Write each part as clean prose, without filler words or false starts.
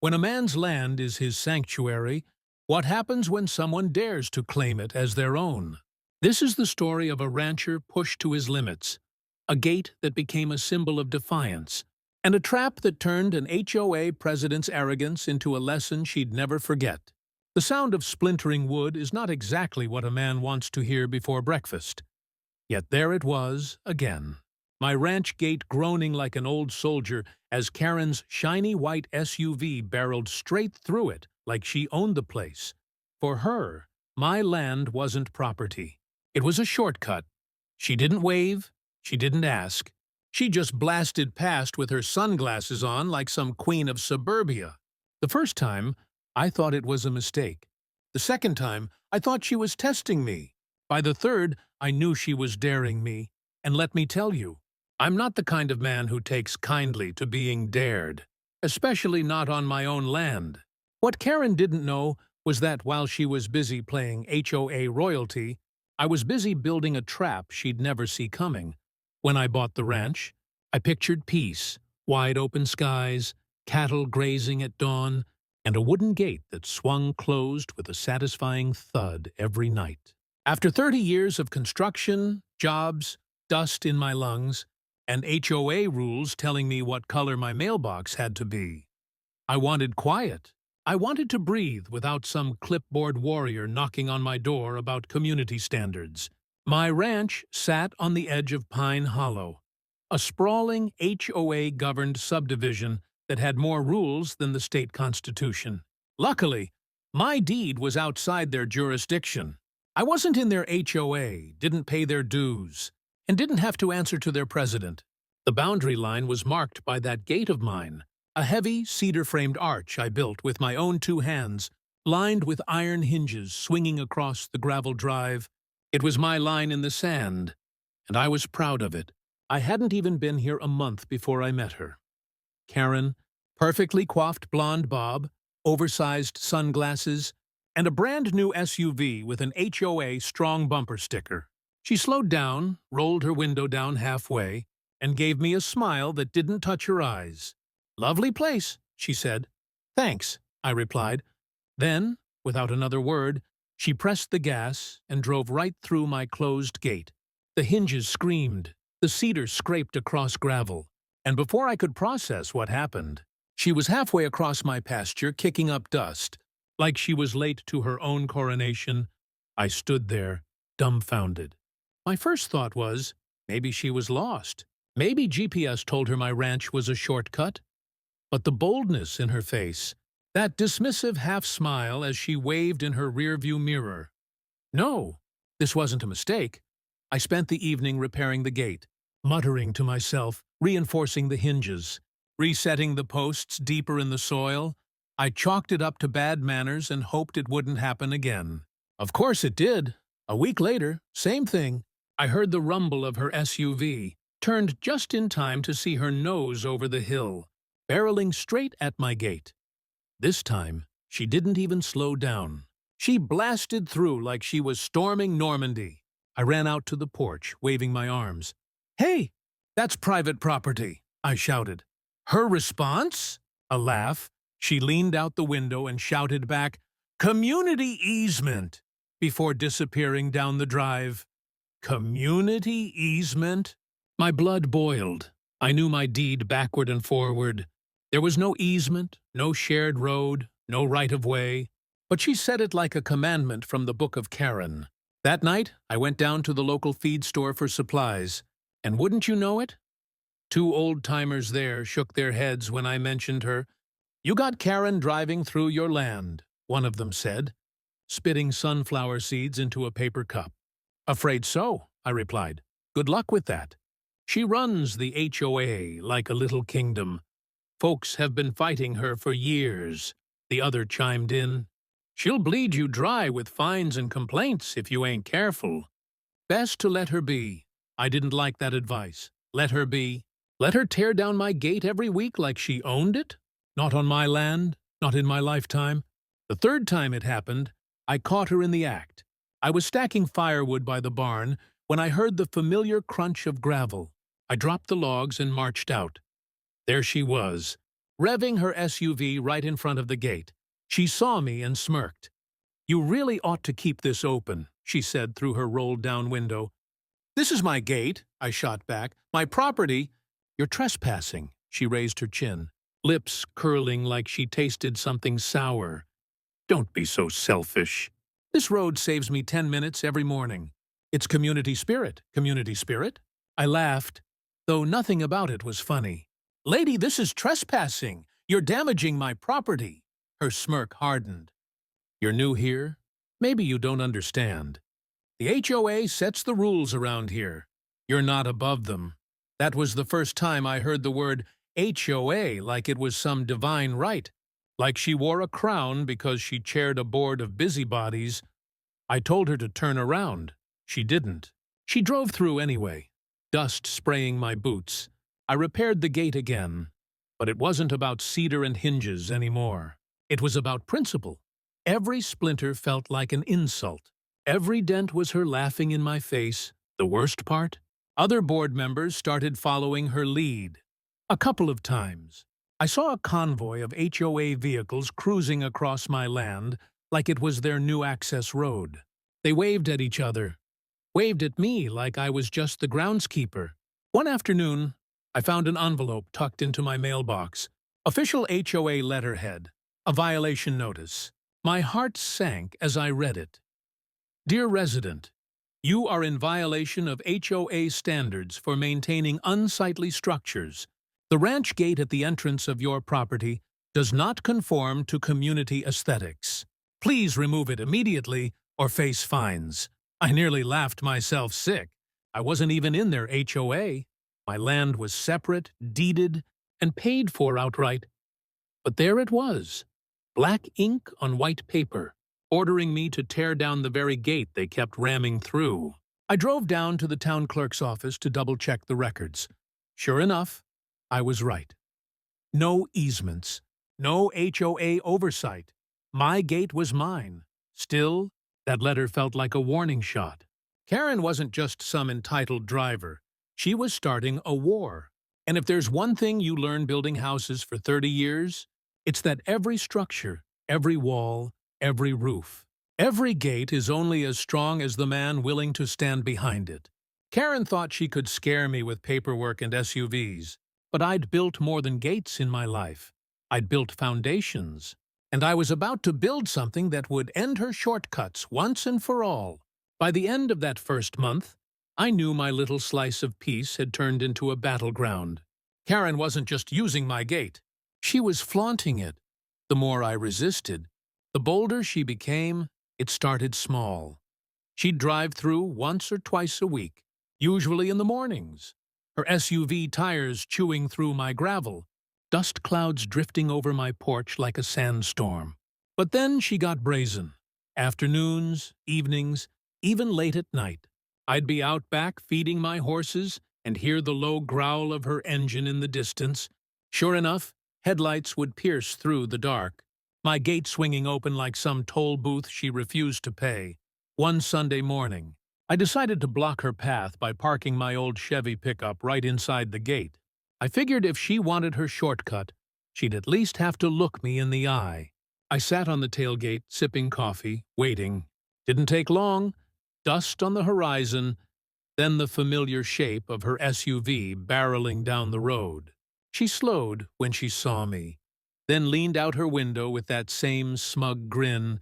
When a man's land is his sanctuary, what happens when someone dares to claim it as their own? This is the story of a rancher pushed to his limits, a gate that became a symbol of defiance, and a trap that turned an HOA president's arrogance into a lesson she'd never forget. The sound of splintering wood is not exactly what a man wants to hear before breakfast. Yet there it was, again. My ranch gate groaning like an old soldier as Karen's shiny white SUV barreled straight through it like she owned the place. For her, my land wasn't property. It was a shortcut. She didn't wave. She didn't ask. She just blasted past with her sunglasses on like some queen of suburbia. The first time, I thought it was a mistake. The second time, I thought she was testing me. By the third, I knew she was daring me. And let me tell you, I'm not the kind of man who takes kindly to being dared, especially not on my own land. What Karen didn't know was that while she was busy playing HOA royalty, I was busy building a trap she'd never see coming. When I bought the ranch, I pictured peace, wide open skies, cattle grazing at dawn, and a wooden gate that swung closed with a satisfying thud every night. After 30 years of construction, jobs, dust in my lungs, and HOA rules telling me what color my mailbox had to be, I wanted quiet. I wanted to breathe without some clipboard warrior knocking on my door about community standards. My ranch sat on the edge of Pine Hollow, a sprawling HOA-governed subdivision that had more rules than the state constitution. Luckily, my deed was outside their jurisdiction. I wasn't in their HOA, didn't pay their dues, and didn't have to answer to their president. The boundary line was marked by that gate of mine, a heavy, cedar-framed arch I built with my own two hands, lined with iron hinges swinging across the gravel drive. It was my line in the sand, and I was proud of it. I hadn't even been here a month before I met her. Karen, perfectly coiffed blonde bob, oversized sunglasses, and a brand-new SUV with an HOA strong bumper sticker. She slowed down, rolled her window down halfway, and gave me a smile that didn't touch her eyes. "Lovely place," she said. "Thanks," I replied. Then, without another word, she pressed the gas and drove right through my closed gate. The hinges screamed, the cedar scraped across gravel, and before I could process what happened, she was halfway across my pasture kicking up dust. Like she was late to her own coronation, I stood there, dumbfounded. My first thought was, maybe she was lost. Maybe GPS told her my ranch was a shortcut. But the boldness in her face, that dismissive half-smile as she waved in her rearview mirror. No, this wasn't a mistake. I spent the evening repairing the gate, muttering to myself, reinforcing the hinges, resetting the posts deeper in the soil. I chalked it up to bad manners and hoped it wouldn't happen again. Of course it did. A week later, same thing. I heard the rumble of her SUV, turned just in time to see her nose over the hill, barreling straight at my gate. This time, she didn't even slow down. She blasted through like she was storming Normandy. I ran out to the porch, waving my arms. "Hey, that's private property," I shouted. Her response? A laugh. She leaned out the window and shouted back, "Community easement," before disappearing down the drive. Community easement? My blood boiled. I knew my deed backward and forward. There was no easement, no shared road, no right-of-way. But she said it like a commandment from the Book of Karen. That night, I went down to the local feed store for supplies. And wouldn't you know it? Two old-timers there shook their heads when I mentioned her. "You got Karen driving through your land," one of them said, spitting sunflower seeds into a paper cup. "Afraid so," I replied. "Good luck with that. She runs the HOA like a little kingdom. Folks have been fighting her for years," the other chimed in. "She'll bleed you dry with fines and complaints if you ain't careful. Best to let her be." I didn't like that advice. Let her be. Let her tear down my gate every week like she owned it? Not on my land, not in my lifetime. The third time it happened, I caught her in the act. I was stacking firewood by the barn when I heard the familiar crunch of gravel. I dropped the logs and marched out. There she was, revving her SUV right in front of the gate. She saw me and smirked. "You really ought to keep this open," she said through her rolled-down window. "This is my gate," I shot back. "My property." "You're trespassing," she raised her chin, lips curling like she tasted something sour. "Don't be so selfish. This road saves me 10 minutes every morning. It's community spirit, community spirit." I laughed, though nothing about it was funny. "Lady, this is trespassing. You're damaging my property." Her smirk hardened. "You're new here? Maybe you don't understand. The HOA sets the rules around here. You're not above them." That was the first time I heard the word HOA like it was some divine right, like she wore a crown because she chaired a board of busybodies. I told her to turn around. She didn't. She drove through anyway, dust spraying my boots. I repaired the gate again, but it wasn't about cedar and hinges anymore. It was about principle. Every splinter felt like an insult. Every dent was her laughing in my face. The worst part? Other board members started following her lead. A couple of times, I saw a convoy of HOA vehicles cruising across my land like it was their new access road. They waved at each other, waved at me like I was just the groundskeeper. One afternoon, I found an envelope tucked into my mailbox. Official HOA letterhead, a violation notice. My heart sank as I read it. "Dear resident, you are in violation of HOA standards for maintaining unsightly structures. The ranch gate at the entrance of your property does not conform to community aesthetics. Please remove it immediately or face fines." I nearly laughed myself sick. I wasn't even in their HOA. My land was separate, deeded, and paid for outright. But there it was, black ink on white paper, ordering me to tear down the very gate they kept ramming through. I drove down to the town clerk's office to double-check the records. Sure enough, I was right. No easements, no HOA oversight. My gate was mine. Still, that letter felt like a warning shot. Karen wasn't just some entitled driver. She was starting a war. And if there's one thing you learn building houses for 30 years, it's that every structure, every wall, every roof, every gate is only as strong as the man willing to stand behind it. Karen thought she could scare me with paperwork and SUVs, but I'd built more than gates in my life. I'd built foundations, and I was about to build something that would end her shortcuts once and for all. By the end of that first month, I knew my little slice of peace had turned into a battleground. Karen wasn't just using my gate. She was flaunting it. The more I resisted, the bolder she became. It started small. She'd drive through once or twice a week, usually in the mornings, her SUV tires chewing through my gravel, dust clouds drifting over my porch like a sandstorm. But then she got brazen. Afternoons, evenings, even late at night, I'd be out back feeding my horses and hear the low growl of her engine in the distance. Sure enough, headlights would pierce through the dark, my gate swinging open like some toll booth she refused to pay. One Sunday morning, I decided to block her path by parking my old Chevy pickup right inside the gate. I figured if she wanted her shortcut, she'd at least have to look me in the eye. I sat on the tailgate, sipping coffee, waiting. Didn't take long. Dust on the horizon, then the familiar shape of her SUV barreling down the road. She slowed when she saw me, then leaned out her window with that same smug grin.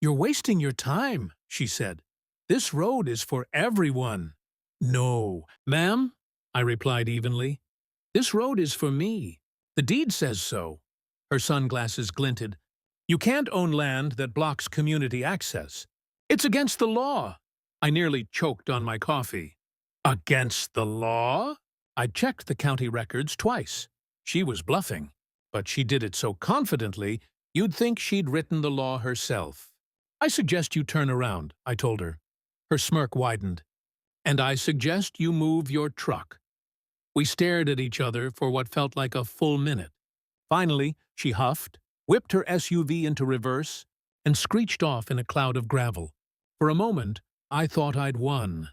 "You're wasting your time," she said. "This road is for everyone." "No, ma'am," I replied evenly. "This road is for me. The deed says so." Her sunglasses glinted. "You can't own land that blocks community access. It's against the law." I nearly choked on my coffee. "Against the law?" I checked the county records twice. She was bluffing, but she did it so confidently you'd think she'd written the law herself. "I suggest you turn around," I told her. Her smirk widened. "And I suggest you move your truck." We stared at each other for what felt like a full minute. Finally, she huffed, whipped her SUV into reverse, and screeched off in a cloud of gravel. For a moment, I thought I'd won.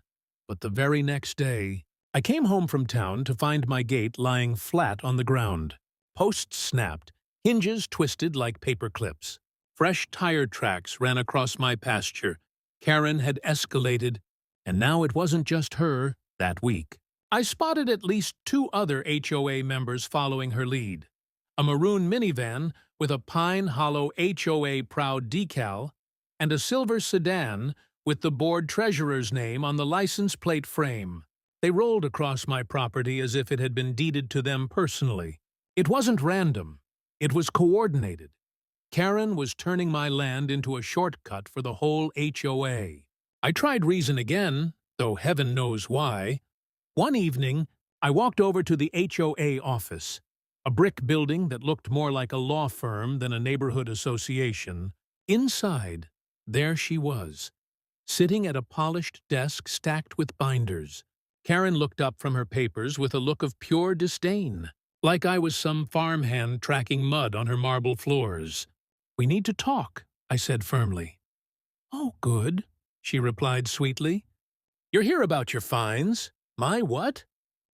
But the very next day, I came home from town to find my gate lying flat on the ground. Posts snapped, hinges twisted like paper clips. Fresh tire tracks ran across my pasture. Karen had escalated, and now it wasn't just her that week. I spotted at least 2 other HOA members following her lead. A maroon minivan with a Pine Hollow HOA Proud decal, and a silver sedan with the board treasurer's name on the license plate frame. They rolled across my property as if it had been deeded to them personally. It wasn't random. It was coordinated. Karen was turning my land into a shortcut for the whole HOA. I tried reason again, though heaven knows why. One evening, I walked over to the HOA office, a brick building that looked more like a law firm than a neighborhood association. Inside, there she was, sitting at a polished desk stacked with binders. Karen looked up from her papers with a look of pure disdain, like I was some farmhand tracking mud on her marble floors. "We need to talk," I said firmly. "Oh, good," she replied sweetly. "You're here about your fines." "My what?"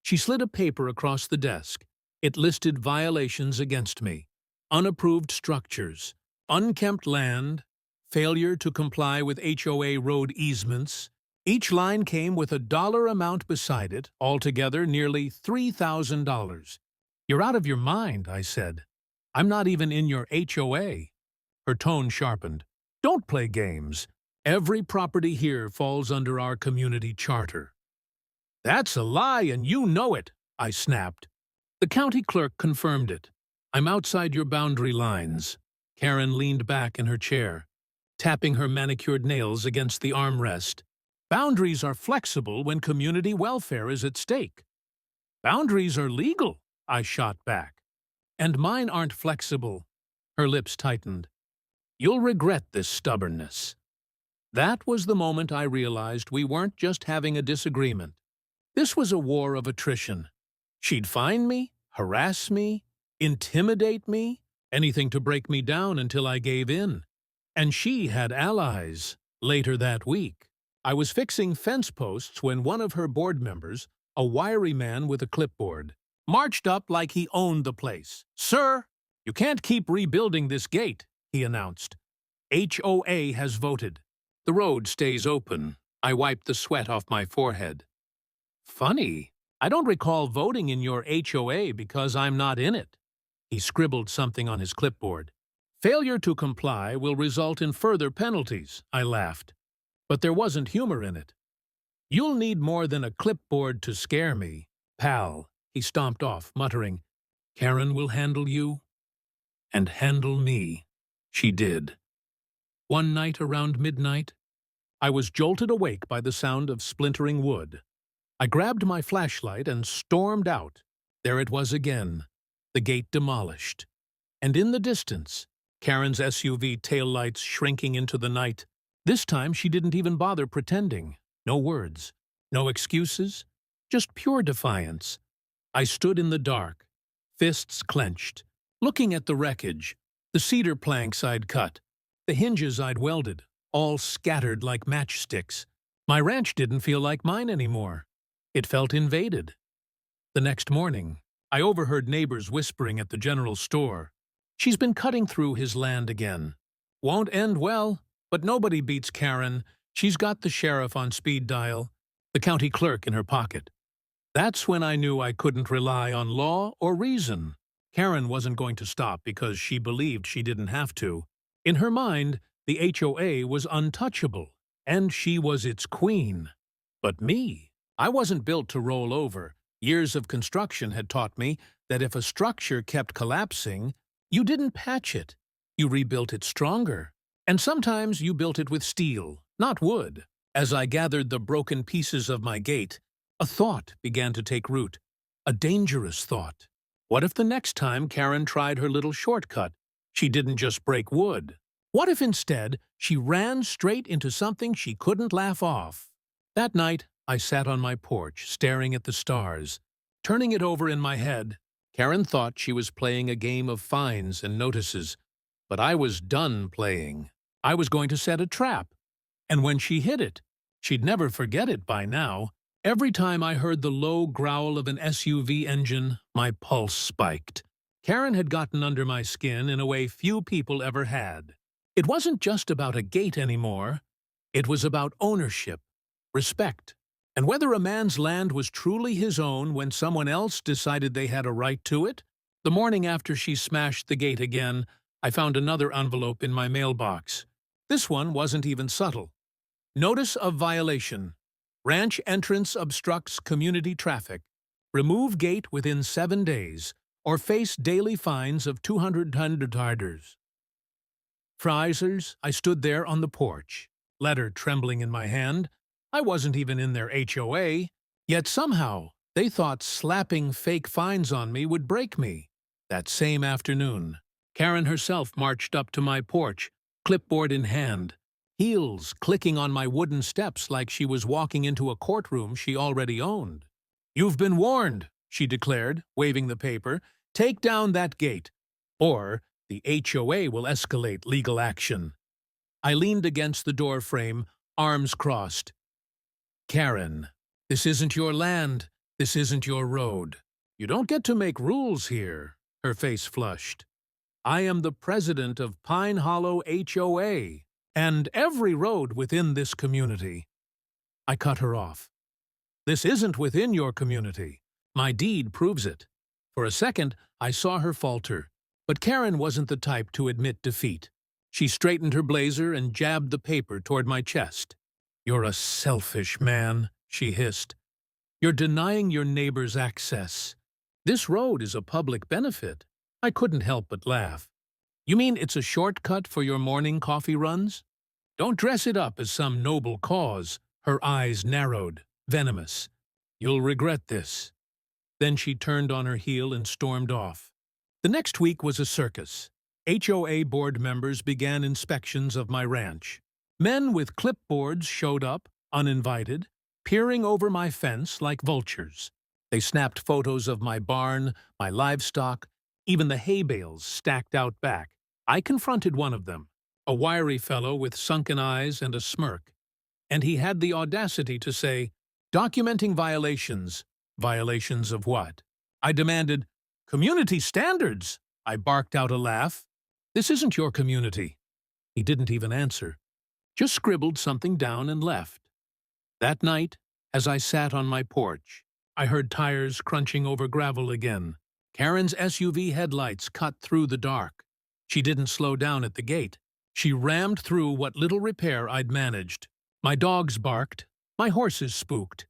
She slid a paper across the desk. It listed violations against me: unapproved structures, unkempt land, failure to comply with HOA road easements. Each line came with a dollar amount beside it, altogether nearly $3,000. "You're out of your mind," I said. "I'm not even in your HOA." Her tone sharpened. "Don't play games. Every property here falls under our community charter." "That's a lie, and you know it," I snapped. The county clerk confirmed it. "I'm outside your boundary lines." Karen leaned back in her chair, tapping her manicured nails against the armrest. "Boundaries are flexible when community welfare is at stake." "Boundaries are legal," I shot back. "And mine aren't flexible." Her lips tightened. "You'll regret this stubbornness." That was the moment I realized we weren't just having a disagreement. This was a war of attrition. She'd fine me, harass me, intimidate me, anything to break me down until I gave in. And she had allies. Later that week, I was fixing fence posts when one of her board members, a wiry man with a clipboard, marched up like he owned the place. "Sir, you can't keep rebuilding this gate," he announced. "HOA has voted. The road stays open." I wiped the sweat off my forehead. "Funny. I don't recall voting in your HOA because I'm not in it." He scribbled something on his clipboard. "Failure to comply will result in further penalties," I laughed. But there wasn't humor in it. "You'll need more than a clipboard to scare me, pal." He stomped off, muttering, "Karen will handle you." And handle me. She did. One night around midnight, I was jolted awake by the sound of splintering wood. I grabbed my flashlight and stormed out. There it was again, the gate demolished. And in the distance, Karen's SUV taillights shrinking into the night. This time she didn't even bother pretending. No words, no excuses, just pure defiance. I stood in the dark, fists clenched, looking at the wreckage, the cedar planks I'd cut, the hinges I'd welded, all scattered like matchsticks. My ranch didn't feel like mine anymore. It felt invaded. The next morning, I overheard neighbors whispering at the general store. "She's been cutting through his land again. Won't end well, but nobody beats Karen. She's got the sheriff on speed dial, the county clerk in her pocket." That's when I knew I couldn't rely on law or reason. Karen wasn't going to stop because she believed she didn't have to. In her mind, the HOA was untouchable, and she was its queen. But me? I wasn't built to roll over. Years of construction had taught me that if a structure kept collapsing, you didn't patch it. You rebuilt it stronger. And sometimes you built it with steel, not wood. As I gathered the broken pieces of my gate, a thought began to take root. A dangerous thought. What if the next time Karen tried her little shortcut, she didn't just break wood? What if instead she ran straight into something she couldn't laugh off? That night, I sat on my porch, staring at the stars. Turning it over in my head, Karen thought she was playing a game of fines and notices. But I was done playing. I was going to set a trap. And when she hit it, she'd never forget it by now. Every time I heard the low growl of an SUV engine, my pulse spiked. Karen had gotten under my skin in a way few people ever had. It wasn't just about a gate anymore. It was about ownership, respect, and whether a man's land was truly his own when someone else decided they had a right to it. The morning after she smashed the gate again, I found another envelope in my mailbox. This one wasn't even subtle. Notice of violation. Ranch entrance obstructs community traffic. Remove gate within 7 days, or face daily fines of $200. Friezers, I stood there on the porch, letter trembling in my hand. I wasn't even in their HOA, yet somehow they thought slapping fake fines on me would break me. That same afternoon, Karen herself marched up to my porch, clipboard in hand, heels clicking on my wooden steps like she was walking into a courtroom she already owned. "You've been warned," she declared, waving the paper. "Take down that gate, or the HOA will escalate legal action." I leaned against the door frame, arms crossed. "Karen, this isn't your land. This isn't your road. You don't get to make rules here." Her face flushed. "I am the president of Pine Hollow HOA, and every road within this community." I cut her off. "This isn't within your community. My deed proves it." For a second, I saw her falter, but Karen wasn't the type to admit defeat. She straightened her blazer and jabbed the paper toward my chest. "You're a selfish man," she hissed. "You're denying your neighbors access. This road is a public benefit." I couldn't help but laugh. "You mean it's a shortcut for your morning coffee runs? Don't dress it up as some noble cause." Her eyes narrowed, venomous. "You'll regret this." Then she turned on her heel and stormed off. The next week was a circus. HOA board members began inspections of my ranch. Men with clipboards showed up, uninvited, peering over my fence like vultures. They snapped photos of my barn, my livestock, even the hay bales stacked out back. I confronted one of them, a wiry fellow with sunken eyes and a smirk. And he had the audacity to say, "Documenting violations." Violations of what? I demanded. "Community standards!" I barked out a laugh. "This isn't your community." He didn't even answer, just scribbled something down and left. That night, as I sat on my porch, I heard tires crunching over gravel again. Karen's SUV headlights cut through the dark. She didn't slow down at the gate. She rammed through what little repair I'd managed. My dogs barked, my horses spooked.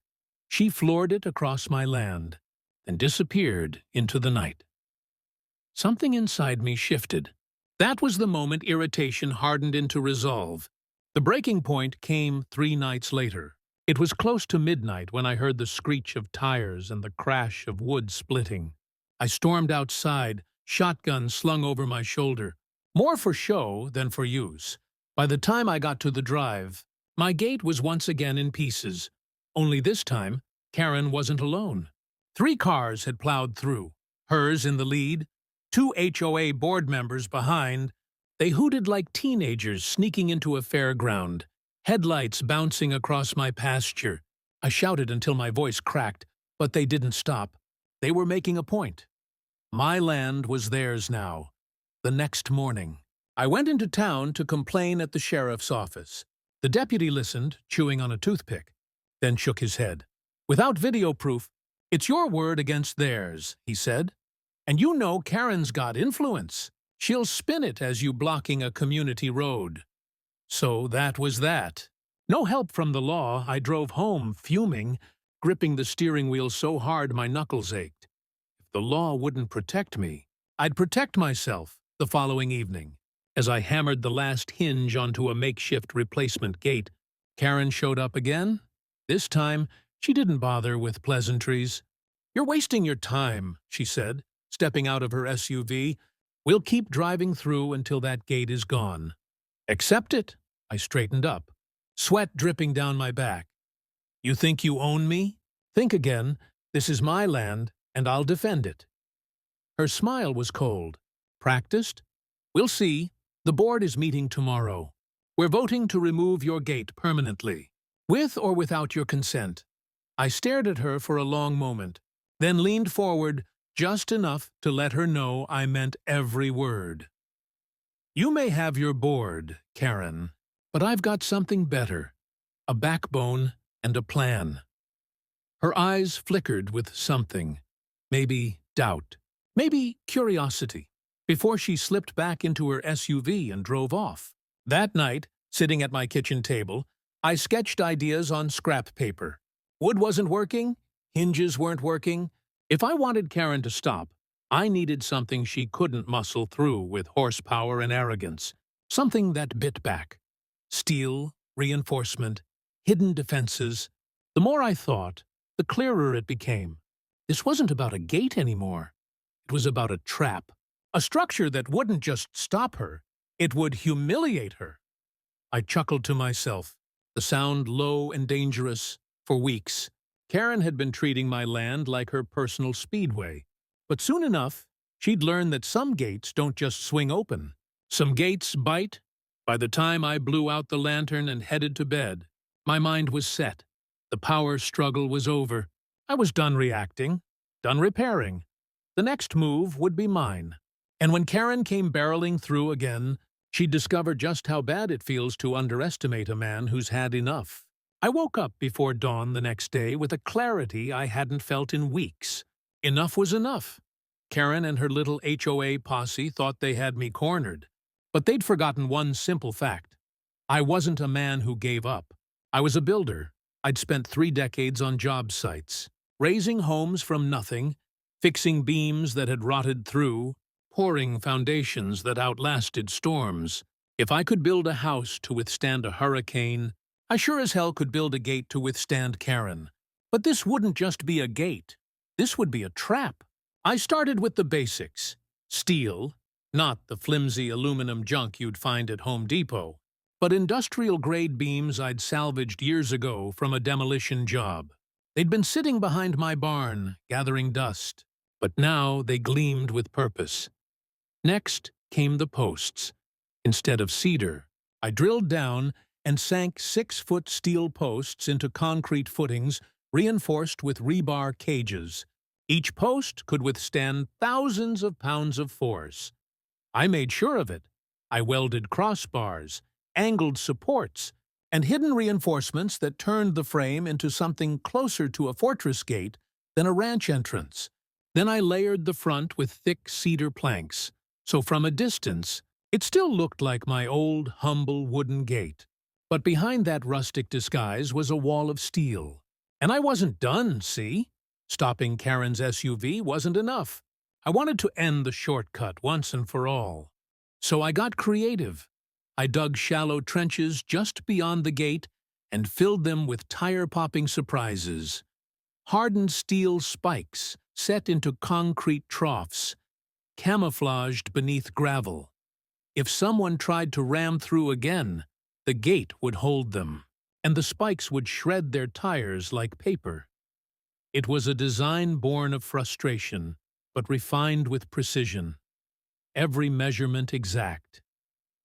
She floored it across my land, then disappeared into the night. Something inside me shifted. That was the moment irritation hardened into resolve. The breaking point came 3 nights later. It was close to midnight when I heard the screech of tires and the crash of wood splitting. I stormed outside, shotgun slung over my shoulder, more for show than for use. By the time I got to the drive, my gate was once again in pieces. Only this time, Karen wasn't alone. 3 cars had plowed through, hers in the lead, 2 HOA board members behind. They hooted like teenagers sneaking into a fairground, headlights bouncing across my pasture. I shouted until my voice cracked, but they didn't stop. They were making a point. My land was theirs now. The next morning, I went into town to complain at the sheriff's office. The deputy listened, chewing on a toothpick, then shook his head. "Without video proof, it's your word against theirs," he said. "And you know Karen's got influence. She'll spin it as you blocking a community road." So that was that. No help from the law, I drove home fuming, gripping the steering wheel so hard my knuckles ached. If the law wouldn't protect me, I'd protect myself. The following evening, as I hammered the last hinge onto a makeshift replacement gate, Karen showed up again. This time, she didn't bother with pleasantries. "You're wasting your time," she said, stepping out of her SUV. "We'll keep driving through until that gate is gone." "Accept it." I straightened up, sweat dripping down my back. "You think you own me? Think again. This is my land, and I'll defend it." Her smile was cold. "Practiced? We'll see. The board is meeting tomorrow. We're voting to remove your gate permanently, with or without your consent." I stared at her for a long moment, then leaned forward, just enough to let her know I meant every word. You may have your board, Karen, but I've got something better, a backbone and a plan. Her eyes flickered with something, maybe doubt, maybe curiosity, before she slipped back into her SUV and drove off. That night, sitting at my kitchen table, I sketched ideas on scrap paper. Wood wasn't working, hinges weren't working. If I wanted Karen to stop, I needed something she couldn't muscle through with horsepower and arrogance, something that bit back. Steel, reinforcement, hidden defenses. The more I thought, the clearer it became. This wasn't about a gate anymore. It was about a trap, a structure that wouldn't just stop her, it would humiliate her. I chuckled to myself, the sound low and dangerous. For weeks, Karen had been treating my land like her personal speedway. But soon enough, she'd learn that some gates don't just swing open. Some gates bite. By the time I blew out the lantern and headed to bed, my mind was set. The power struggle was over. I was done reacting, done repairing. The next move would be mine. And when Karen came barreling through again, she'd discover just how bad it feels to underestimate a man who's had enough. I woke up before dawn the next day with a clarity I hadn't felt in weeks. Enough was enough. Karen and her little HOA posse thought they had me cornered. But they'd forgotten one simple fact. I wasn't a man who gave up. I was a builder. I'd spent 3 decades on job sites, raising homes from nothing, fixing beams that had rotted through, pouring foundations that outlasted storms. If I could build a house to withstand a hurricane, I sure as hell could build a gate to withstand Karen. But this wouldn't just be a gate. This would be a trap. I started with the basics. Steel, not the flimsy aluminum junk you'd find at Home Depot, but industrial-grade beams I'd salvaged years ago from a demolition job. They'd been sitting behind my barn, gathering dust, but now they gleamed with purpose. Next came the posts. Instead of cedar, I drilled down and sank 6-foot steel posts into concrete footings reinforced with rebar cages. Each post could withstand thousands of pounds of force. I made sure of it. I welded crossbars, angled supports, and hidden reinforcements that turned the frame into something closer to a fortress gate than a ranch entrance. Then I layered the front with thick cedar planks, so from a distance, it still looked like my old, humble wooden gate. But behind that rustic disguise was a wall of steel. And I wasn't done, see? Stopping Karen's SUV wasn't enough. I wanted to end the shortcut once and for all. So I got creative. I dug shallow trenches just beyond the gate and filled them with tire-popping surprises. Hardened steel spikes set into concrete troughs, camouflaged beneath gravel. If someone tried to ram through again, the gate would hold them, and the spikes would shred their tires like paper. It was a design born of frustration, but refined with precision. Every measurement exact,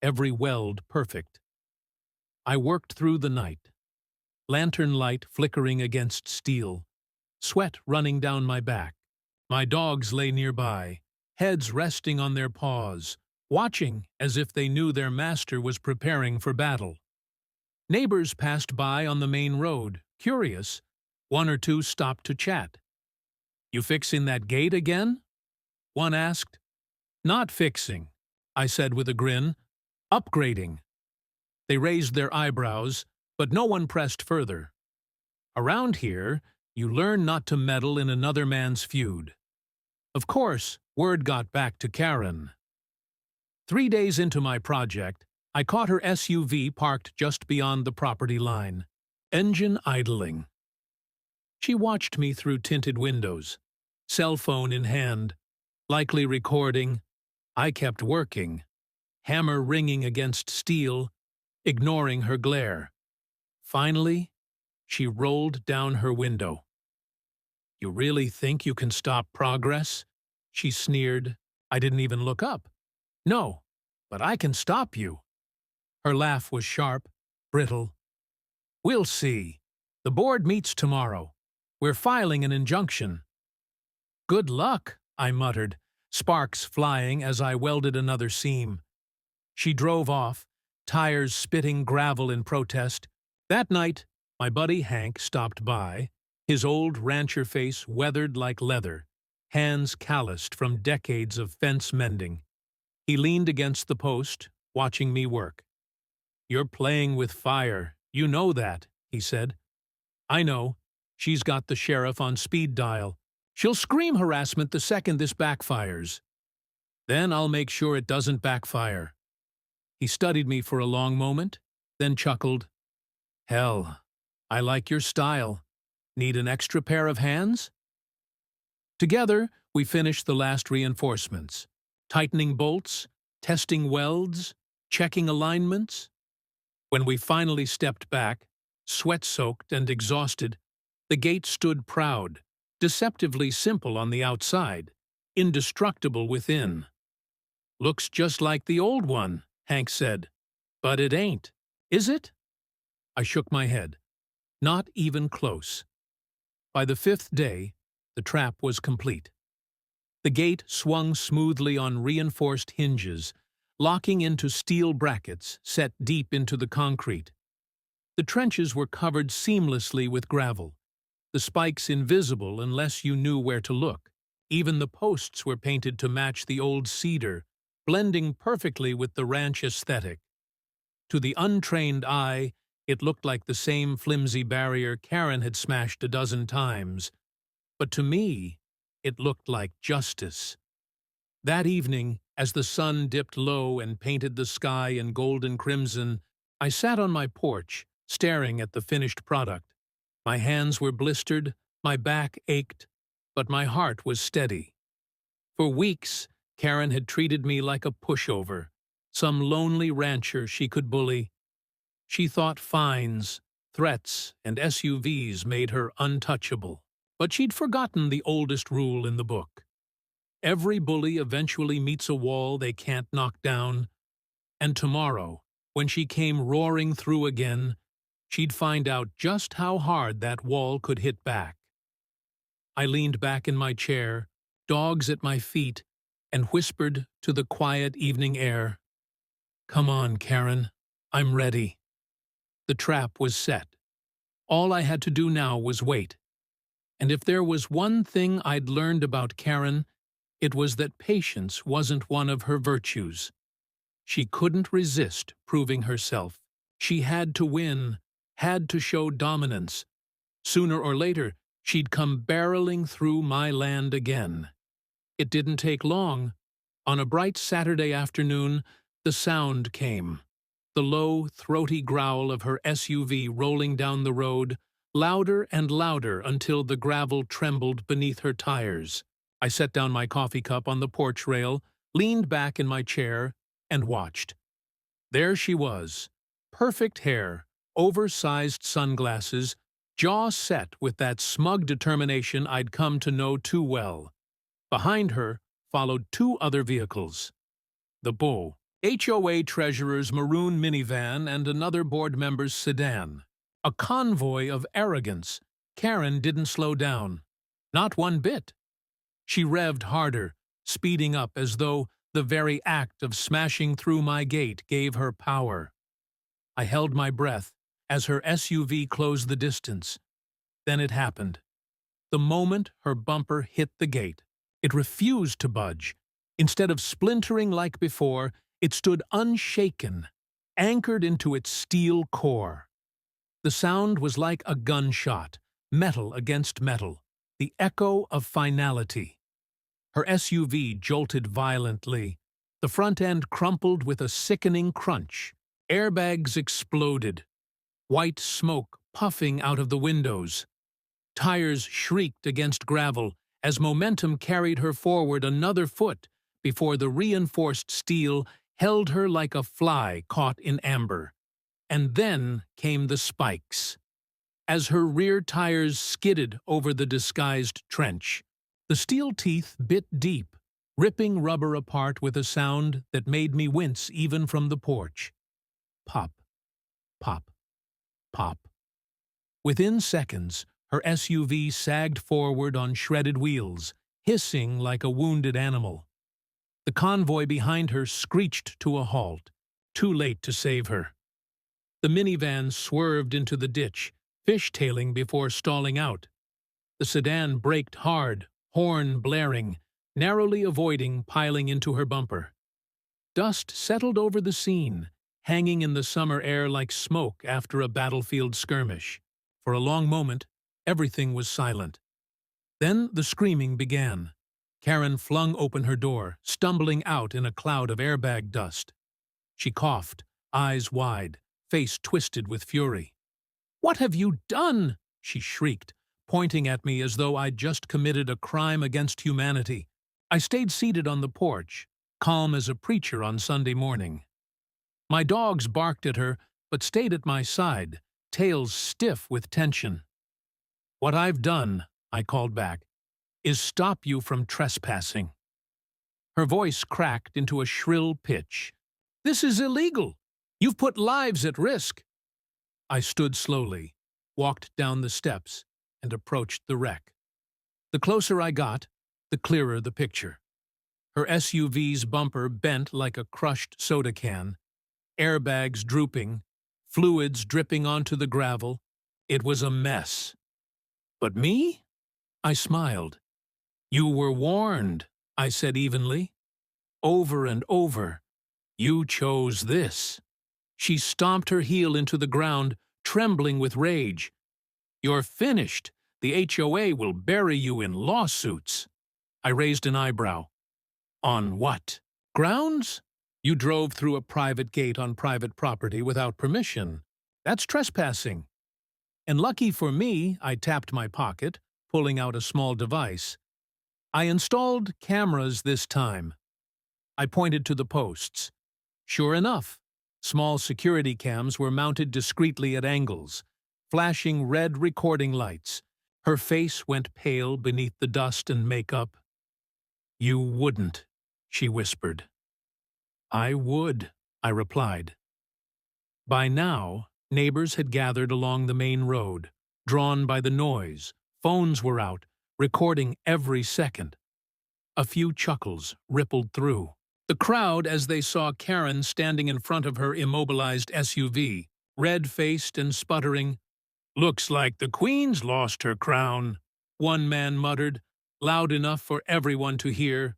every weld perfect. I worked through the night, lantern light flickering against steel, sweat running down my back. My dogs lay nearby, heads resting on their paws, watching as if they knew their master was preparing for battle. Neighbors passed by on the main road, curious. 1 or 2 stopped to chat. "You fixing that gate again?" one asked. "Not fixing," I said with a grin. "Upgrading." They raised their eyebrows, but no one pressed further. Around here, you learn not to meddle in another man's feud. Of course, word got back to Karen. 3 days into my project, I caught her SUV parked just beyond the property line, engine idling. She watched me through tinted windows, cell phone in hand, likely recording. I kept working, hammer ringing against steel, ignoring her glare. Finally, she rolled down her window. "You really think you can stop progress?" she sneered. I didn't even look up. "No, but I can stop you." Her laugh was sharp, brittle. "We'll see. The board meets tomorrow. We're filing an injunction." "Good luck," I muttered, sparks flying as I welded another seam. She drove off, tires spitting gravel in protest. That night, my buddy Hank stopped by, his old rancher face weathered like leather, hands calloused from decades of fence mending. He leaned against the post, watching me work. "You're playing with fire. You know that," he said. "I know. She's got the sheriff on speed dial. She'll scream harassment the second this backfires. Then I'll make sure it doesn't backfire." He studied me for a long moment, then chuckled. "Hell, I like your style. Need an extra pair of hands?" Together, we finished the last reinforcements, tightening bolts, testing welds, checking alignments. When we finally stepped back, sweat-soaked and exhausted, the gate stood proud, deceptively simple on the outside, indestructible within. "Looks just like the old one," Hank said. "But it ain't, is it?" I shook my head. Not even close. By the 5th day, the trap was complete. The gate swung smoothly on reinforced hinges, locking into steel brackets set deep into the concrete. The trenches were covered seamlessly with gravel, the spikes invisible unless you knew where to look. Even the posts were painted to match the old cedar, blending perfectly with the ranch aesthetic. To the untrained eye, it looked like the same flimsy barrier Karen had smashed a dozen times. But to me, it looked like justice. That evening, as the sun dipped low and painted the sky in golden crimson, I sat on my porch, staring at the finished product. My hands were blistered, my back ached, but my heart was steady. For weeks, Karen had treated me like a pushover, some lonely rancher she could bully. She thought fines, threats, and SUVs made her untouchable. But she'd forgotten the oldest rule in the book. Every bully eventually meets a wall they can't knock down. And tomorrow, when she came roaring through again, she'd find out just how hard that wall could hit back. I leaned back in my chair, dogs at my feet, and whispered to the quiet evening air, "Come on, Karen, I'm ready." The trap was set. All I had to do now was wait. And if there was one thing I'd learned about Karen, it was that patience wasn't one of her virtues. She couldn't resist proving herself. She had to win, had to show dominance. Sooner or later, she'd come barreling through my land again. It didn't take long. On a bright Saturday afternoon, the sound came. The low, throaty growl of her SUV rolling down the road, louder and louder until the gravel trembled beneath her tires. I set down my coffee cup on the porch rail, leaned back in my chair, and watched. There she was, perfect hair, oversized sunglasses, jaw set with that smug determination I'd come to know too well. Behind her followed 2 other vehicles. The Beau, HOA treasurer's maroon minivan and another board member's sedan. A convoy of arrogance. Karen didn't slow down. Not one bit. She revved harder, speeding up as though the very act of smashing through my gate gave her power. I held my breath as her SUV closed the distance. Then it happened. The moment her bumper hit the gate, it refused to budge. Instead of splintering like before, it stood unshaken, anchored into its steel core. The sound was like a gunshot, metal against metal, the echo of finality. Her SUV jolted violently. The front end crumpled with a sickening crunch. Airbags exploded. White smoke puffing out of the windows. Tires shrieked against gravel as momentum carried her forward another foot before the reinforced steel held her like a fly caught in amber. And then came the spikes. As her rear tires skidded over the disguised trench, the steel teeth bit deep, ripping rubber apart with a sound that made me wince even from the porch. Pop, pop, pop. Within seconds, her SUV sagged forward on shredded wheels, hissing like a wounded animal. The convoy behind her screeched to a halt, too late to save her. The minivan swerved into the ditch, fishtailing before stalling out. The sedan braked hard, horn blaring, narrowly avoiding piling into her bumper. Dust settled over the scene, hanging in the summer air like smoke after a battlefield skirmish. For a long moment, everything was silent. Then the screaming began. Karen flung open her door, stumbling out in a cloud of airbag dust. She coughed, eyes wide, face twisted with fury. "What have you done?" she shrieked, pointing at me as though I'd just committed a crime against humanity. I stayed seated on the porch, calm as a preacher on Sunday morning. My dogs barked at her, but stayed at my side, tails stiff with tension. "What I've done," I called back, "is stop you from trespassing." Her voice cracked into a shrill pitch. "This is illegal. You've put lives at risk." I stood slowly, walked down the steps, and approached the wreck. The closer I got, the clearer the picture. Her SUV's bumper bent like a crushed soda can, airbags drooping, fluids dripping onto the gravel. It was a mess. "But me?" I smiled. "You were warned," I said evenly. "Over and over. You chose this." She stomped her heel into the ground, trembling with rage. "You're finished. The HOA will bury you in lawsuits." I raised an eyebrow. "On what grounds? You drove through a private gate on private property without permission. That's trespassing." And lucky for me, I tapped my pocket, pulling out a small device. I installed cameras this time. I pointed to the posts. Sure enough, small security cams were mounted discreetly at angles, flashing red recording lights. Her face went pale beneath the dust and makeup. "You wouldn't," she whispered. "I would," I replied. By now, neighbors had gathered along the main road, drawn by the noise. Phones were out, recording every second. A few chuckles rippled through the crowd as they saw Karen standing in front of her immobilized SUV, red-faced and sputtering. "Looks like the Queen's lost her crown," one man muttered, loud enough for everyone to hear.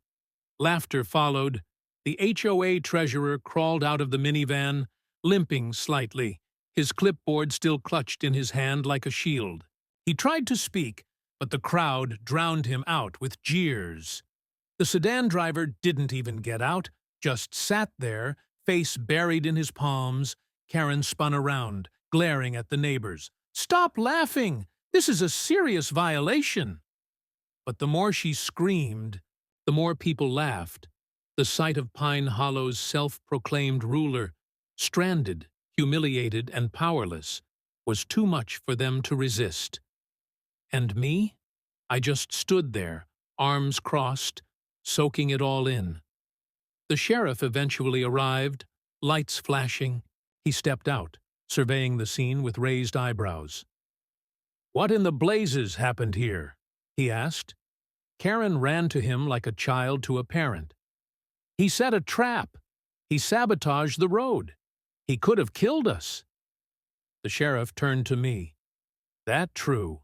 Laughter followed. The HOA treasurer crawled out of the minivan, limping slightly, his clipboard still clutched in his hand like a shield. He tried to speak, but the crowd drowned him out with jeers. The sedan driver didn't even get out, just sat there, face buried in his palms. Karen spun around, glaring at the neighbors. "Stop laughing! This is a serious violation!" But the more she screamed, the more people laughed. The sight of Pine Hollow's self-proclaimed ruler, stranded, humiliated, and powerless, was too much for them to resist. And me? I just stood there, arms crossed, soaking it all in. The sheriff eventually arrived, lights flashing. He stepped out, surveying the scene with raised eyebrows. "What in the blazes happened here?" he asked. Karen ran to him like a child to a parent. "He set a trap. He sabotaged the road. He could have killed us." The sheriff turned to me. "That true?"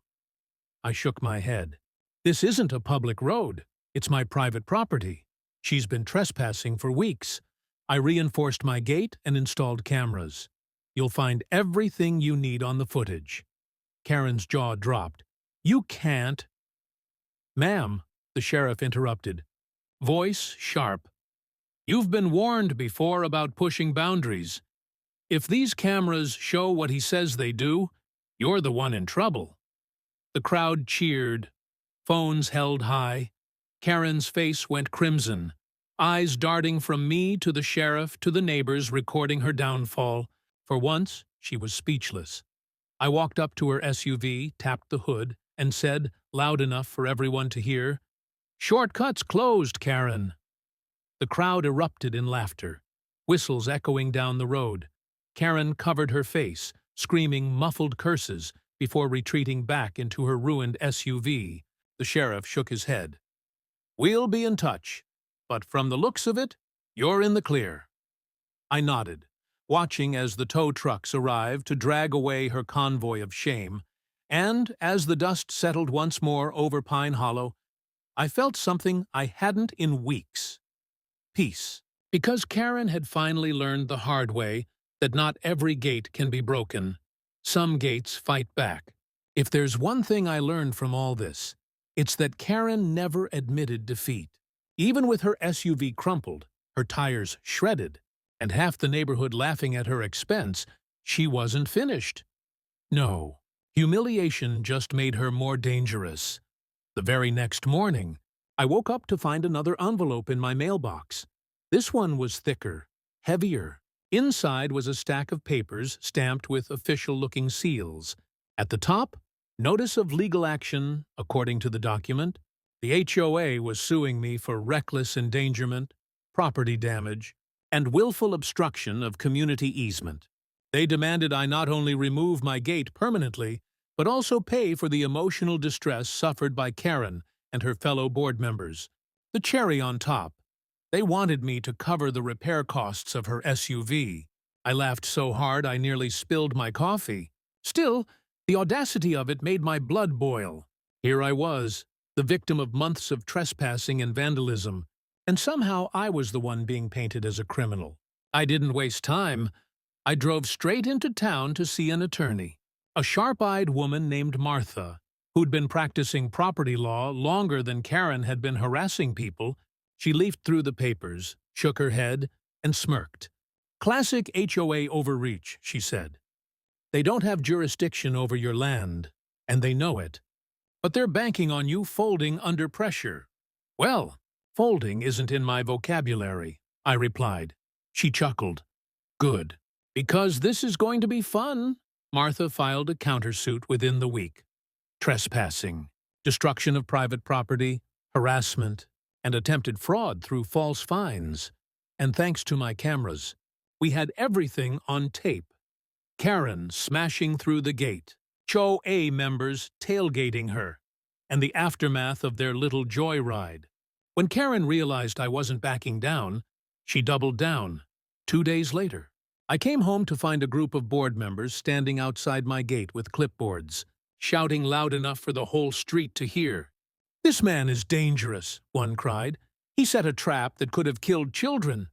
I shook my head. "This isn't a public road. It's my private property. She's been trespassing for weeks. I reinforced my gate and installed cameras. You'll find everything you need on the footage." Karen's jaw dropped. "You can't—" "Ma'am," the sheriff interrupted, voice sharp. "You've been warned before about pushing boundaries. If these cameras show what he says they do, you're the one in trouble." The crowd cheered. Phones held high. Karen's face went crimson, eyes darting from me to the sheriff to the neighbors recording her downfall. For once, she was speechless. I walked up to her SUV, tapped the hood, and said, loud enough for everyone to hear, "Shortcuts closed, Karen." The crowd erupted in laughter, whistles echoing down the road. Karen covered her face, screaming muffled curses before retreating back into her ruined SUV. The sheriff shook his head. We'll be in touch. But from the looks of it, you're in the clear." I nodded, watching as the tow trucks arrived to drag away her convoy of shame, and as the dust settled once more over Pine Hollow, I felt something I hadn't in weeks. Peace. Because Karen had finally learned the hard way that not every gate can be broken. Some gates fight back. If there's one thing I learned from all this, it's that Karen never admitted defeat. Even with her SUV crumpled, her tires shredded, and half the neighborhood laughing at her expense, she wasn't finished. No, humiliation just made her more dangerous. The very next morning, I woke up to find another envelope in my mailbox. This one was thicker, heavier. Inside was a stack of papers stamped with official-looking seals. At the top, notice of legal action, according to the document. The HOA was suing me for reckless endangerment, property damage, and willful obstruction of community easement. They demanded I not only remove my gate permanently, but also pay for the emotional distress suffered by Karen and her fellow board members. The cherry on top, they wanted me to cover the repair costs of her SUV. I laughed so hard I nearly spilled my coffee. Still, the audacity of it made my blood boil. Here I was, the victim of months of trespassing and vandalism, and somehow I was the one being painted as a criminal. I didn't waste time. I drove straight into town to see an attorney. A sharp-eyed woman named Martha, who'd been practicing property law longer than Karen had been harassing people. She leafed through the papers, shook her head, and smirked. "Classic HOA overreach," she said. "They don't have jurisdiction over your land, and they know it. But they're banking on you folding under pressure." "Well, folding isn't in my vocabulary," I replied. She chuckled. "Good, because this is going to be fun." Martha filed a countersuit within the week. Trespassing, destruction of private property, harassment, and attempted fraud through false fines. And thanks to my cameras, we had everything on tape. Karen smashing through the gate, HOA members tailgating her, and the aftermath of their little joyride. When Karen realized I wasn't backing down, she doubled down. 2 days later, I came home to find a group of board members standing outside my gate with clipboards, shouting loud enough for the whole street to hear. "This man is dangerous," one cried. "He set a trap that could have killed children.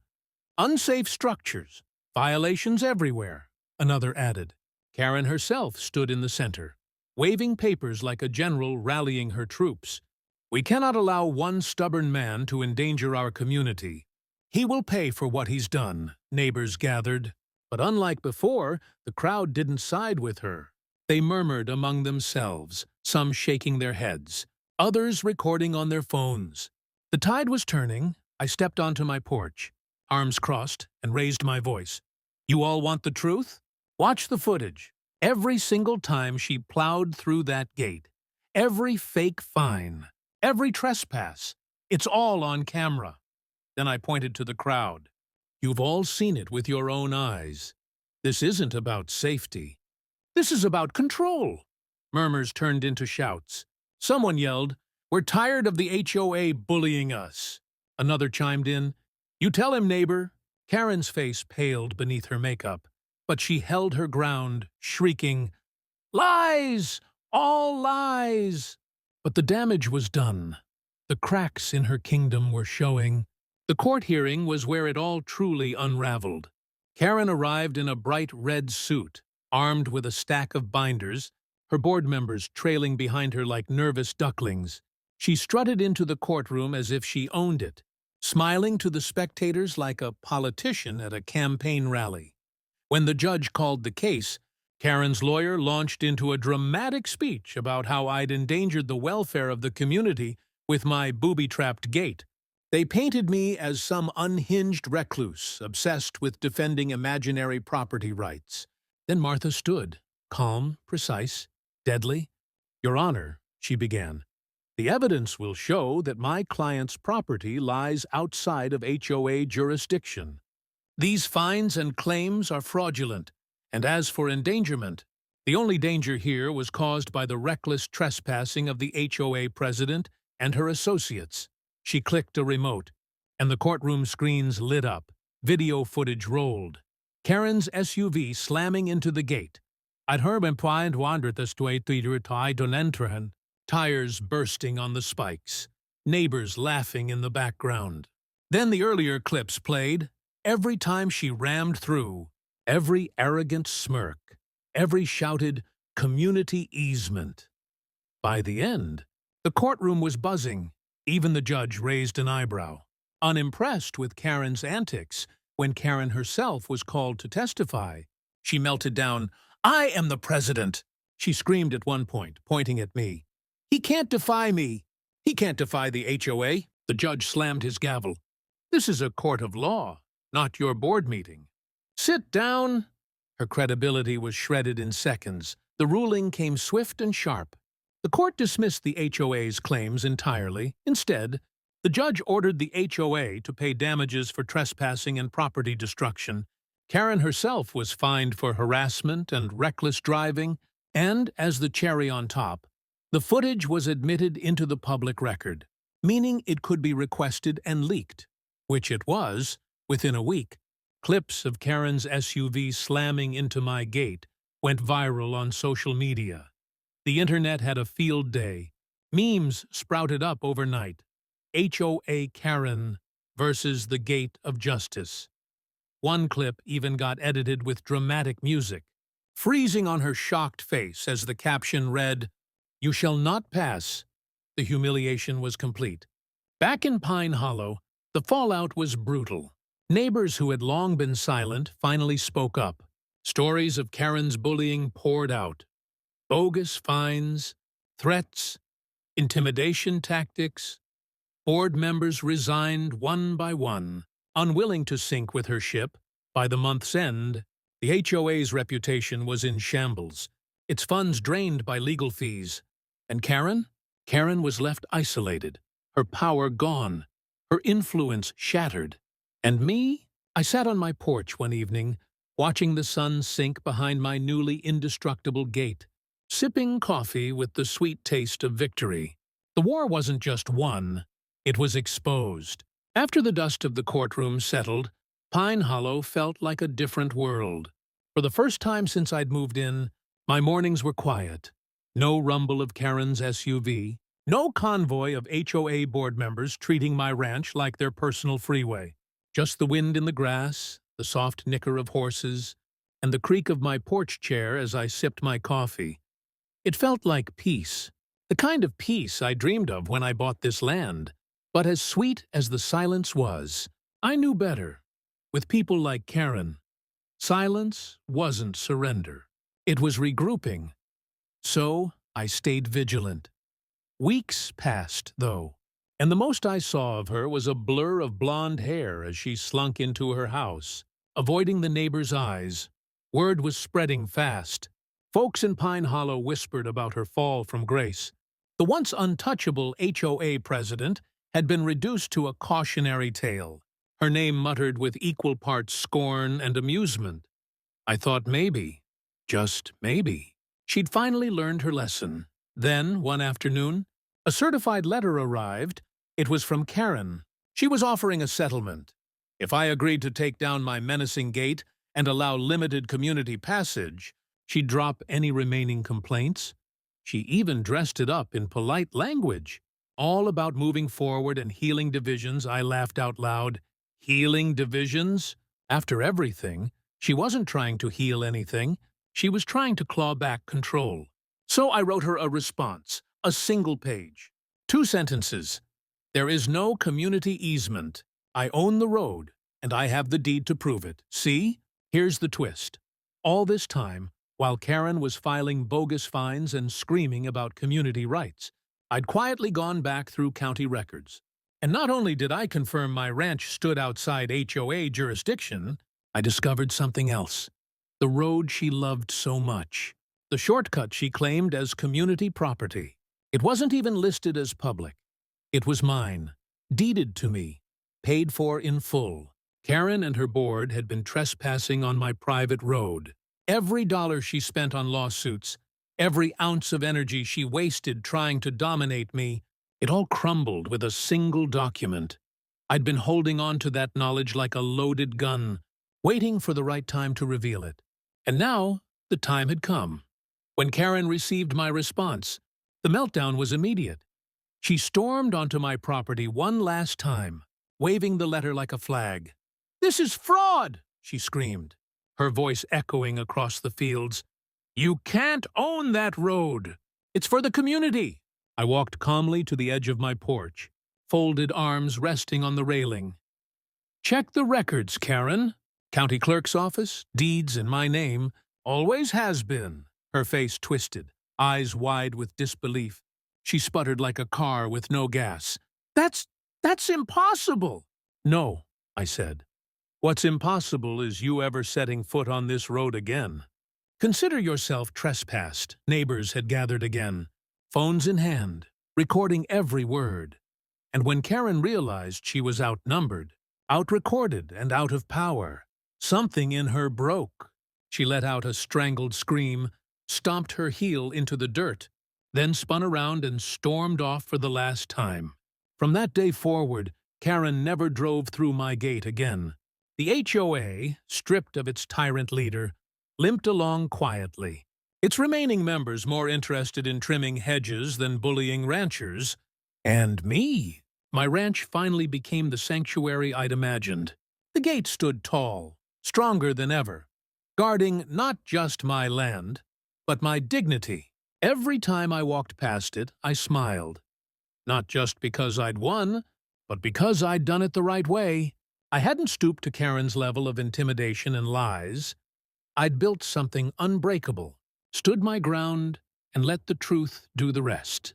Unsafe structures, violations everywhere," another added. Karen herself stood in the center, waving papers like a general rallying her troops. "We cannot allow one stubborn man to endanger our community. He will pay for what he's done," neighbors gathered. But unlike before, the crowd didn't side with her. They murmured among themselves, some shaking their heads, others recording on their phones. The tide was turning. I stepped onto my porch, arms crossed, and raised my voice. "You all want the truth? Watch the footage. Every single time she plowed through that gate, every fake fine, every trespass, it's all on camera." Then I pointed to the crowd. "You've all seen it with your own eyes. This isn't about safety. This is about control." Murmurs turned into shouts. Someone yelled, "We're tired of the HOA bullying us." Another chimed in, "You tell him, neighbor." Karen's face paled beneath her makeup, but she held her ground, shrieking, "Lies! All lies!" But the damage was done. The cracks in her kingdom were showing. The court hearing was where it all truly unraveled. Karen arrived in a bright red suit, armed with a stack of binders, her board members trailing behind her like nervous ducklings. She strutted into the courtroom as if she owned it, smiling to the spectators like a politician at a campaign rally. When the judge called the case, Karen's lawyer launched into a dramatic speech about how I'd endangered the welfare of the community with my booby-trapped gate. They painted me as some unhinged recluse, obsessed with defending imaginary property rights. Then Martha stood, calm, precise, deadly. "Your Honor," she began, "the evidence will show that my client's property lies outside of HOA jurisdiction. These fines and claims are fraudulent, and as for endangerment, the only danger here was caused by the reckless trespassing of the HOA president and her associates. She clicked a remote, and the courtroom screens lit up. Video footage rolled. Karen's SUV slamming into the gate. I'd heard him point wandered the way to entren, tires bursting on the spikes, neighbors laughing in the background. Then the earlier clips played. Every time she rammed through, every arrogant smirk, every shouted community easement. By the end, the courtroom was buzzing. Even the judge raised an eyebrow, unimpressed with Karen's antics. When Karen herself was called to testify, she melted down. "I am the president," she screamed at one point, pointing at me. "He can't defy me. He can't defy the HOA." The judge slammed his gavel. "This is a court of law, not your board meeting. Sit down." Her credibility was shredded in seconds. The ruling came swift and sharp. The court dismissed the HOA's claims entirely. Instead, the judge ordered the HOA to pay damages for trespassing and property destruction. Karen herself was fined for harassment and reckless driving, and, as the cherry on top, the footage was admitted into the public record, meaning it could be requested and leaked, which it was, within a week. Clips of Karen's SUV slamming into my gate went viral on social media. The internet had a field day. Memes sprouted up overnight. HOA Karen versus the Gate of Justice. One clip even got edited with dramatic music, freezing on her shocked face as the caption read, "You shall not pass." The humiliation was complete. Back in Pine Hollow, the fallout was brutal. Neighbors who had long been silent finally spoke up. Stories of Karen's bullying poured out. Bogus fines, threats, intimidation tactics. Board members resigned one by one, unwilling to sink with her ship. By the month's end, the HOA's reputation was in shambles, its funds drained by legal fees. And Karen? Karen was left isolated, her power gone, her influence shattered. And me? I sat on my porch one evening, watching the sun sink behind my newly indestructible gate, sipping coffee with the sweet taste of victory. The war wasn't just won, it was exposed. After the dust of the courtroom settled, Pine Hollow felt like a different world. For the first time since I'd moved in, my mornings were quiet. No rumble of Karen's SUV, no convoy of HOA board members treating my ranch like their personal freeway. Just the wind in the grass, the soft nicker of horses, and the creak of my porch chair as I sipped my coffee. It felt like peace, the kind of peace I dreamed of when I bought this land. But as sweet as the silence was, I knew better. With people like Karen, silence wasn't surrender. It was regrouping. So I stayed vigilant. Weeks passed, though, and the most I saw of her was a blur of blonde hair as she slunk into her house, avoiding the neighbors' eyes. Word was spreading fast. Folks in Pine Hollow whispered about her fall from grace. The once untouchable HOA president had been reduced to a cautionary tale, her name muttered with equal parts scorn and amusement. I thought maybe, just maybe, she'd finally learned her lesson. Then, one afternoon, a certified letter arrived. It was from Karen. She was offering a settlement. If I agreed to take down my menacing gate and allow limited community passage, she'd drop any remaining complaints. She even dressed it up in polite language. All about moving forward and healing divisions. I laughed out loud. Healing divisions? After everything, she wasn't trying to heal anything. She was trying to claw back control. So I wrote her a response, a single page. 2 sentences. There is no community easement. I own the road, and I have the deed to prove it. See? Here's the twist. All this time, while Karen was filing bogus fines and screaming about community rights, I'd quietly gone back through county records. And not only did I confirm my ranch stood outside HOA jurisdiction, I discovered something else. The road she loved so much. The shortcut she claimed as community property. It wasn't even listed as public. It was mine, deeded to me, paid for in full. Karen and her board had been trespassing on my private road. Every dollar she spent on lawsuits, every ounce of energy she wasted trying to dominate me, It all crumbled with a single document. I'd been holding on to that knowledge like a loaded gun, waiting for the right time to reveal it. And now, the time had come. When Karen received my response, the meltdown was immediate. She stormed onto my property one last time, waving the letter like a flag. "This is fraud!" she screamed, her voice echoing across the fields. "You can't own that road! It's for the community!" I walked calmly to the edge of my porch, folded arms resting on the railing. "Check the records, Karen. County clerk's office, deeds in my name, always has been." Her face twisted, eyes wide with disbelief. She sputtered like a car with no gas. That's impossible!" "No," I said. "What's impossible is you ever setting foot on this road again." Consider yourself trespassed. Neighbors had gathered again, phones in hand, recording every word. And when Karen realized she was outnumbered, out-recorded, and out of power, something in her broke. She let out a strangled scream, stomped her heel into the dirt, then spun around and stormed off for the last time. From that day forward, Karen never drove through my gate again. The HOA, stripped of its tyrant leader, limped along quietly, its remaining members more interested in trimming hedges than bullying ranchers. And me! My ranch finally became the sanctuary I'd imagined. The gate stood tall, stronger than ever, guarding not just my land, but my dignity. Every time I walked past it, I smiled. Not just because I'd won, but because I'd done it the right way. I hadn't stooped to Karen's level of intimidation and lies. I'd built something unbreakable, stood my ground, and let the truth do the rest.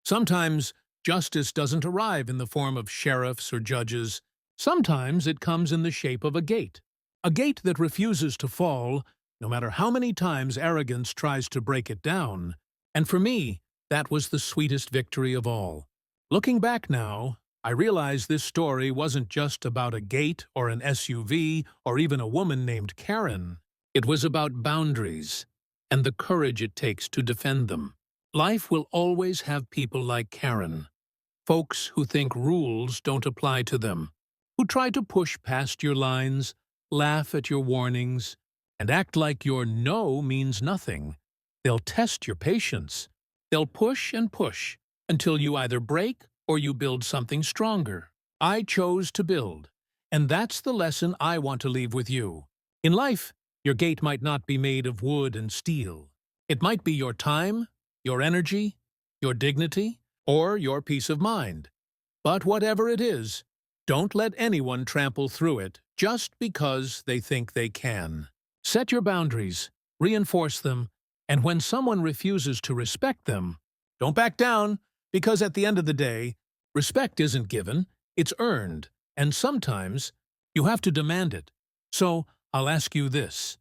Sometimes justice doesn't arrive in the form of sheriffs or judges. Sometimes it comes in the shape of a gate that refuses to fall, no matter how many times arrogance tries to break it down. And for me, that was the sweetest victory of all. Looking back now, I realize this story wasn't just about a gate or an SUV or even a woman named Karen. It was about boundaries and the courage it takes to defend them. Life will always have people like Karen, folks who think rules don't apply to them, who try to push past your lines, laugh at your warnings, and act like your no means nothing. They'll test your patience. They'll push and push until you either break or you build something stronger. I chose to build, and that's the lesson I want to leave with you. In life, your gate might not be made of wood and steel. It might be your time, your energy, your dignity, or your peace of mind. But whatever it is, don't let anyone trample through it just because they think they can. Set your boundaries, reinforce them, and when someone refuses to respect them, don't back down, because at the end of the day, respect isn't given, it's earned, and sometimes you have to demand it. So, I'll ask you this.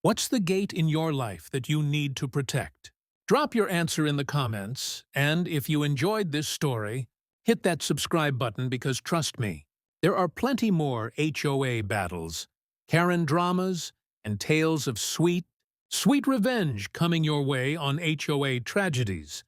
What's the gate in your life that you need to protect? Drop your answer in the comments, and if you enjoyed this story, hit that subscribe button because trust me, there are plenty more HOA battles, Karen dramas, and tales of sweet revenge coming your way on HOA Tragedies.